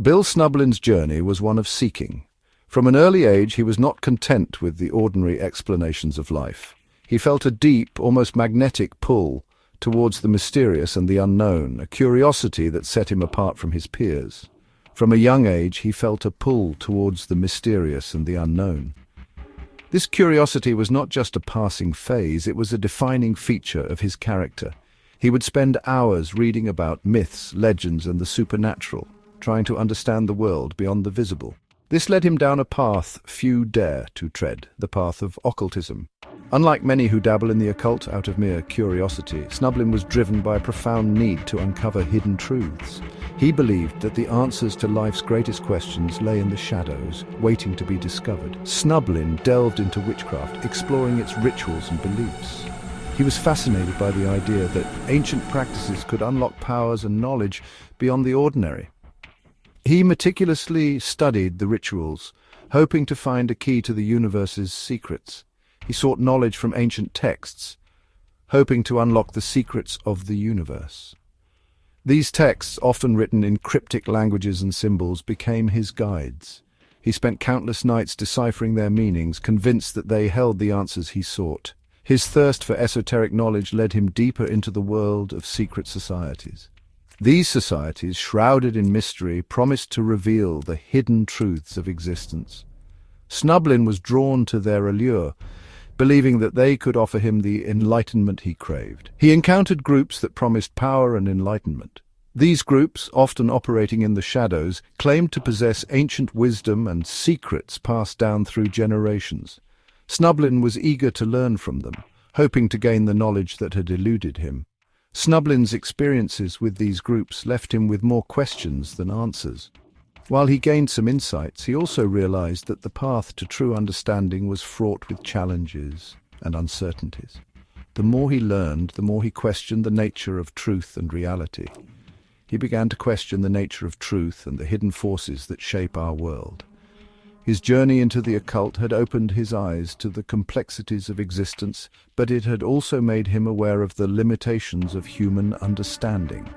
Bill Snublin's journey was one of seeking. From an early age, he was not content with the ordinary explanations of life. He felt a deep, almost magnetic pull towards the mysterious and the unknown, a curiosity that set him apart from his peers. From a young age, he felt a pull towards the mysterious and the unknown. This curiosity was not just a passing phase, it was a defining feature of his character. He would spend hours reading about myths, legends, and the supernatural, trying to understand the world beyond the visible. This led him down a path few dare to tread, the path of occultism. Unlike many who dabble in the occult out of mere curiosity, Snublin was driven by a profound need to uncover hidden truths. He believed that the answers to life's greatest questions lay in the shadows, waiting to be discovered. Snublin delved into witchcraft, exploring its rituals and beliefs. He was fascinated by the idea that ancient practices could unlock powers and knowledge beyond the ordinary. He meticulously studied the rituals, hoping to find a key to the universe's secrets. He sought knowledge from ancient texts, hoping to unlock the secrets of the universe. These texts, often written in cryptic languages and symbols, became his guides. He spent countless nights deciphering their meanings, convinced that they held the answers he sought. His thirst for esoteric knowledge led him deeper into the world of secret societies. These societies, shrouded in mystery, promised to reveal the hidden truths of existence. Snublin was drawn to their allure, believing that they could offer him the enlightenment he craved. He encountered groups that promised power and enlightenment. These groups, often operating in the shadows, claimed to possess ancient wisdom and secrets passed down through generations. Snublin was eager to learn from them, hoping to gain the knowledge that had eluded him. Snublin's experiences with these groups left him with more questions than answers. While he gained some insights, he also realized that the path to true understanding was fraught with challenges and uncertainties. The more he learned, the more he questioned the nature of truth and reality. He began to question the nature of truth and the hidden forces that shape our world. His journey into the occult had opened his eyes to the complexities of existence, but it had also made him aware of the limitations of human understanding.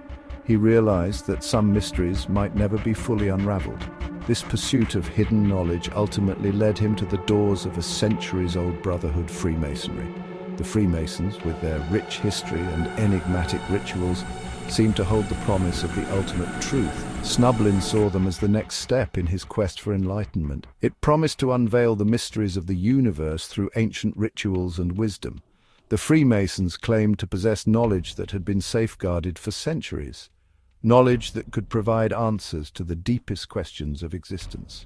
He realized that some mysteries might never be fully unraveled. This pursuit of hidden knowledge ultimately led him to the doors of a centuries-old brotherhood, Freemasonry. The Freemasons, with their rich history and enigmatic rituals, seemed to hold the promise of the ultimate truth. Snublin saw them as the next step in his quest for enlightenment. It promised to unveil the mysteries of the universe through ancient rituals and wisdom. The Freemasons claimed to possess knowledge that had been safeguarded for centuries. Knowledge that could provide answers to the deepest questions of existence.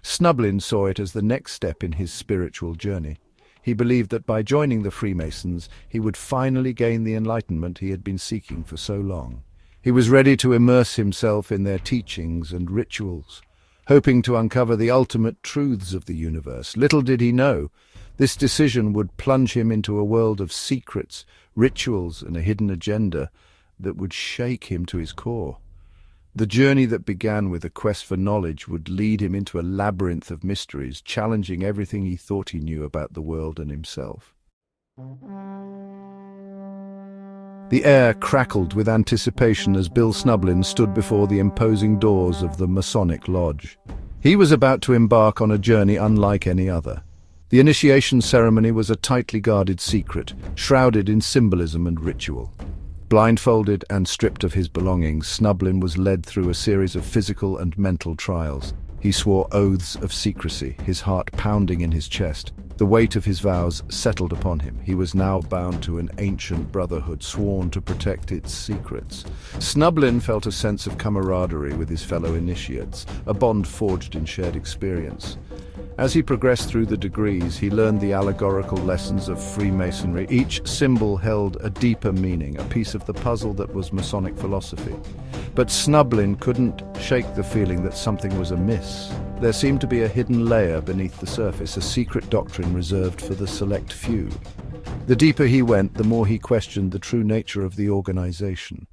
Snublin saw it as the next step in his spiritual journey. He believed that by joining the Freemasons, he would finally gain the enlightenment he had been seeking for so long. He was ready to immerse himself in their teachings and rituals, hoping to uncover the ultimate truths of the universe. Little did he know, this decision would plunge him into a world of secrets, rituals, and a hidden agenda that would shake him to his core. The journey that began with a quest for knowledge would lead him into a labyrinth of mysteries, challenging everything he thought he knew about the world and himself. The air crackled with anticipation as Bill Snublin stood before the imposing doors of the Masonic Lodge. He was about to embark on a journey unlike any other. The initiation ceremony was a tightly guarded secret, shrouded in symbolism and ritual. Blindfolded and stripped of his belongings, Snublin was led through a series of physical and mental trials. He swore oaths of secrecy, his heart pounding in his chest. The weight of his vows settled upon him. He was now bound to an ancient brotherhood, sworn to protect its secrets. Snublin felt a sense of camaraderie with his fellow initiates, a bond forged in shared experience. As he progressed through the degrees, he learned the allegorical lessons of Freemasonry. Each symbol held a deeper meaning, a piece of the puzzle that was Masonic philosophy. But Snublin couldn't shake the feeling that something was amiss. There seemed to be a hidden layer beneath the surface, a secret doctrine reserved for the select few. The deeper he went, the more he questioned the true nature of the organization.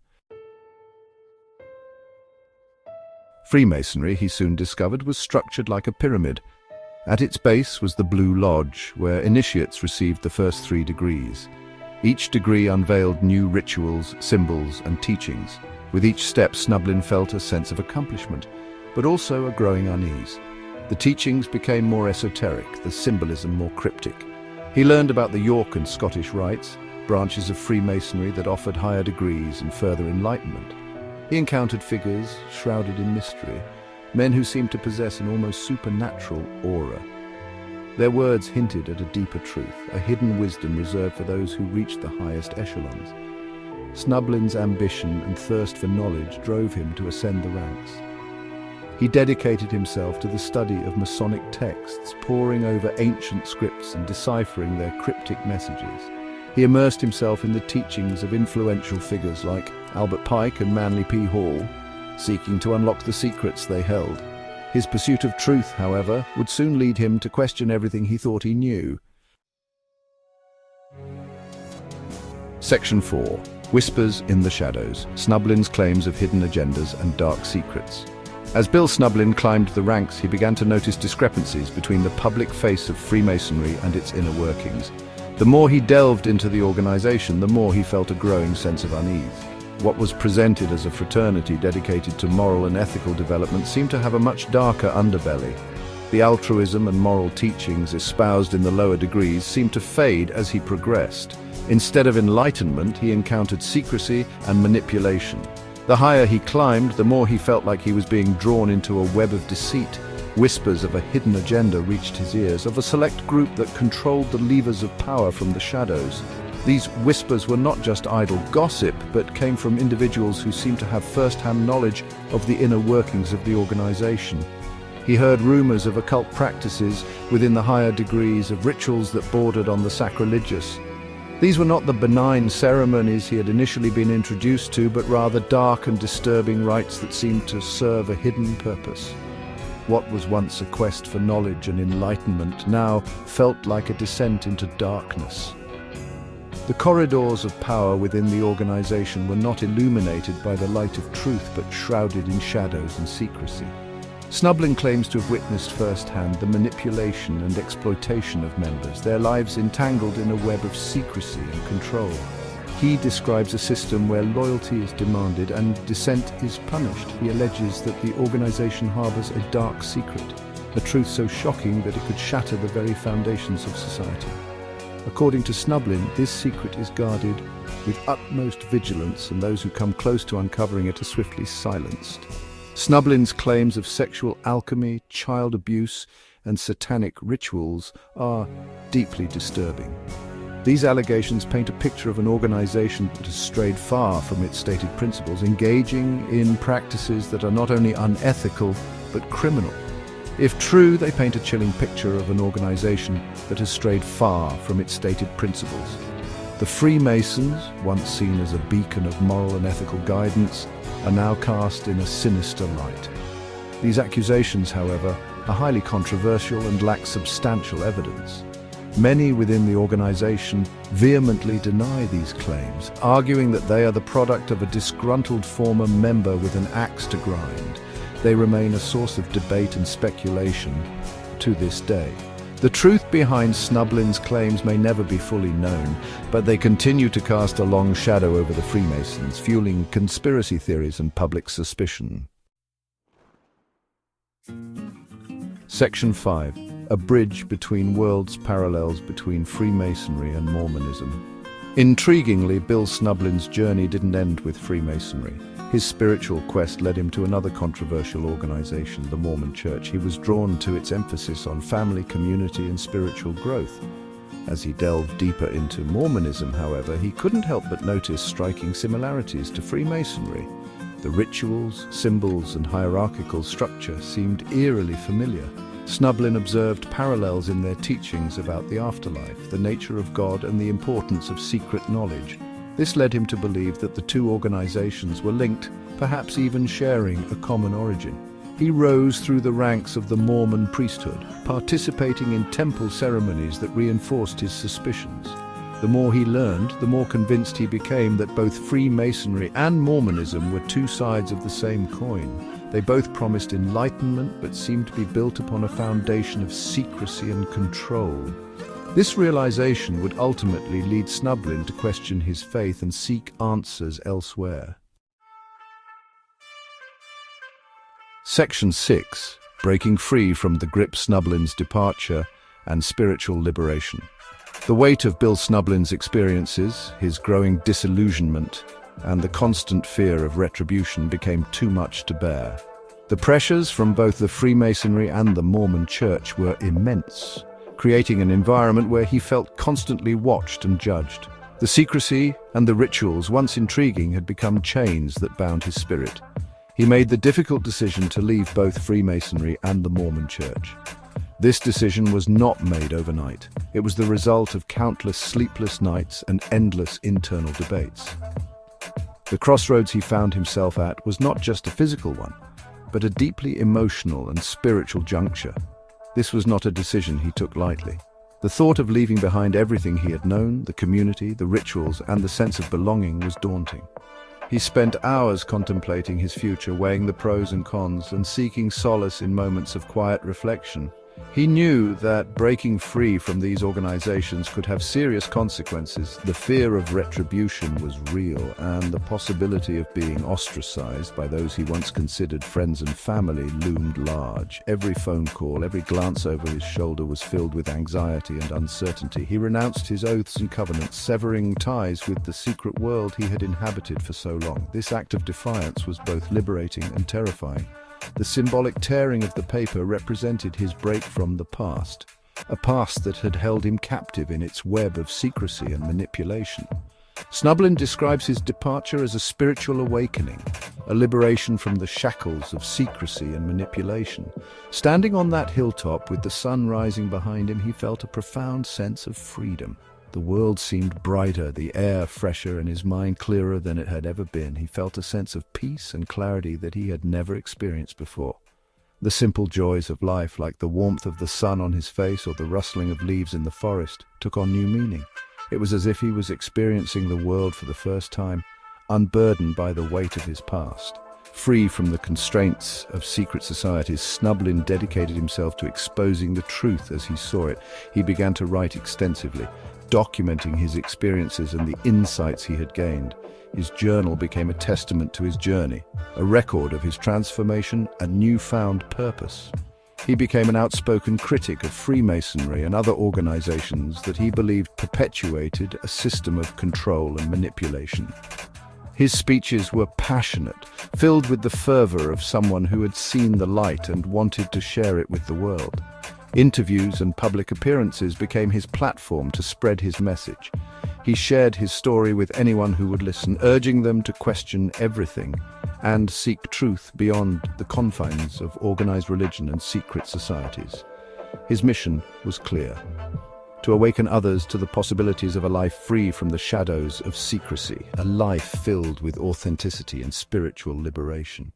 Freemasonry, he soon discovered, was structured like a pyramid. At its base was the Blue Lodge, where initiates received the first 3 degrees. Each degree unveiled new rituals, symbols, and teachings. With each step, Snublin felt a sense of accomplishment, but also a growing unease. The teachings became more esoteric, the symbolism more cryptic. He learned about the York and Scottish rites, branches of Freemasonry that offered higher degrees and further enlightenment. He encountered figures shrouded in mystery, men who seemed to possess an almost supernatural aura. Their words hinted at a deeper truth, a hidden wisdom reserved for those who reached the highest echelons. Snublin's ambition and thirst for knowledge drove him to ascend the ranks. He dedicated himself to the study of Masonic texts, poring over ancient scripts and deciphering their cryptic messages. He immersed himself in the teachings of influential figures like Albert Pike and Manly P. Hall, seeking to unlock the secrets they held. His pursuit of truth, however, would soon lead him to question everything he thought he knew. Section 4. Whispers in the Shadows. Snublin's claims of hidden agendas and dark secrets. As Bill Snublin climbed the ranks, he began to notice discrepancies between the public face of Freemasonry and its inner workings. The more he delved into the organization, the more he felt a growing sense of unease. What was presented as a fraternity dedicated to moral and ethical development seemed to have a much darker underbelly. The altruism and moral teachings espoused in the lower degrees seemed to fade as he progressed. Instead of enlightenment, he encountered secrecy and manipulation. The higher he climbed, the more he felt like he was being drawn into a web of deceit. Whispers of a hidden agenda reached his ears, of a select group that controlled the levers of power from the shadows. These whispers were not just idle gossip, but came from individuals who seemed to have first-hand knowledge of the inner workings of the organization. He heard rumors of occult practices within the higher degrees, of rituals that bordered on the sacrilegious. These were not the benign ceremonies he had initially been introduced to, but rather dark and disturbing rites that seemed to serve a hidden purpose. What was once a quest for knowledge and enlightenment now felt like a descent into darkness. The corridors of power within the organization were not illuminated by the light of truth, but shrouded in shadows and secrecy. Snublin claims to have witnessed firsthand the manipulation and exploitation of members, their lives entangled in a web of secrecy and control. He describes a system where loyalty is demanded and dissent is punished. He alleges that the organization harbors a dark secret, a truth so shocking that it could shatter the very foundations of society. According to Snublin, this secret is guarded with utmost vigilance, and those who come close to uncovering it are swiftly silenced. Snublin's claims of sexual alchemy, child abuse, and satanic rituals are deeply disturbing. These allegations paint a picture of an organization that has strayed far from its stated principles, engaging in practices that are not only unethical, but criminal. If true, they paint a chilling picture of an organization that has strayed far from its stated principles. The Freemasons, once seen as a beacon of moral and ethical guidance, are now cast in a sinister light. These accusations, however, are highly controversial and lack substantial evidence. Many within the organization vehemently deny these claims, arguing that they are the product of a disgruntled former member with an axe to grind. They remain a source of debate and speculation to this day. The truth behind Snublin's claims may never be fully known, but they continue to cast a long shadow over the Freemasons, fueling conspiracy theories and public suspicion. Section 5. A bridge between worlds, parallels between Freemasonry and Mormonism. Intriguingly, Bill Snublin's journey didn't end with Freemasonry. His spiritual quest led him to another controversial organization, the Mormon Church. He was drawn to its emphasis on family, community, and spiritual growth. As he delved deeper into Mormonism, however, he couldn't help but notice striking similarities to Freemasonry. The rituals, symbols, and hierarchical structure seemed eerily familiar. Snublin observed parallels in their teachings about the afterlife, the nature of God, and the importance of secret knowledge. This led him to believe that the two organizations were linked, perhaps even sharing a common origin. He rose through the ranks of the Mormon priesthood, participating in temple ceremonies that reinforced his suspicions. The more he learned, the more convinced he became that both Freemasonry and Mormonism were two sides of the same coin. They both promised enlightenment, but seemed to be built upon a foundation of secrecy and control. This realization would ultimately lead Snublin to question his faith and seek answers elsewhere. Section 6. Breaking free from the grip Snublin's departure and spiritual liberation. The weight of Bill Snublin's experiences, his growing disillusionment, and the constant fear of retribution became too much to bear. The pressures from both the Freemasonry and the Mormon Church were immense, creating an environment where he felt constantly watched and judged. The secrecy and the rituals, once intriguing, had become chains that bound his spirit. He made the difficult decision to leave both Freemasonry and the Mormon Church. This decision was not made overnight. It was the result of countless sleepless nights and endless internal debates. The crossroads he found himself at was not just a physical one, but a deeply emotional and spiritual juncture. This was not a decision he took lightly. The thought of leaving behind everything he had known, the community, the rituals, and the sense of belonging was daunting. He spent hours contemplating his future, weighing the pros and cons, and seeking solace in moments of quiet reflection. He knew that breaking free from these organizations could have serious consequences. The fear of retribution was real, and the possibility of being ostracized by those he once considered friends and family loomed large. Every phone call, every glance over his shoulder was filled with anxiety and uncertainty. He renounced his oaths and covenants, severing ties with the secret world he had inhabited for so long. This act of defiance was both liberating and terrifying. The symbolic tearing of the paper represented his break from the past, a past that had held him captive in its web of secrecy and manipulation. Snublin describes his departure as a spiritual awakening, a liberation from the shackles of secrecy and manipulation. Standing on that hilltop with the sun rising behind him, he felt a profound sense of freedom. The world seemed brighter, the air fresher, and his mind clearer than it had ever been. He felt a sense of peace and clarity that he had never experienced before. The simple joys of life, like the warmth of the sun on his face or the rustling of leaves in the forest, took on new meaning. It was as if he was experiencing the world for the first time, unburdened by the weight of his past. Free from the constraints of secret societies, Snublin dedicated himself to exposing the truth as he saw it. He began to write extensively, documenting his experiences and the insights he had gained. His journal became a testament to his journey, a record of his transformation and newfound purpose. He became an outspoken critic of Freemasonry and other organizations that he believed perpetuated a system of control and manipulation. His speeches were passionate, filled with the fervor of someone who had seen the light and wanted to share it with the world. Interviews and public appearances became his platform to spread his message. He shared his story with anyone who would listen, urging them to question everything and seek truth beyond the confines of organized religion and secret societies. His mission was clear: to awaken others to the possibilities of a life free from the shadows of secrecy, a life filled with authenticity and spiritual liberation.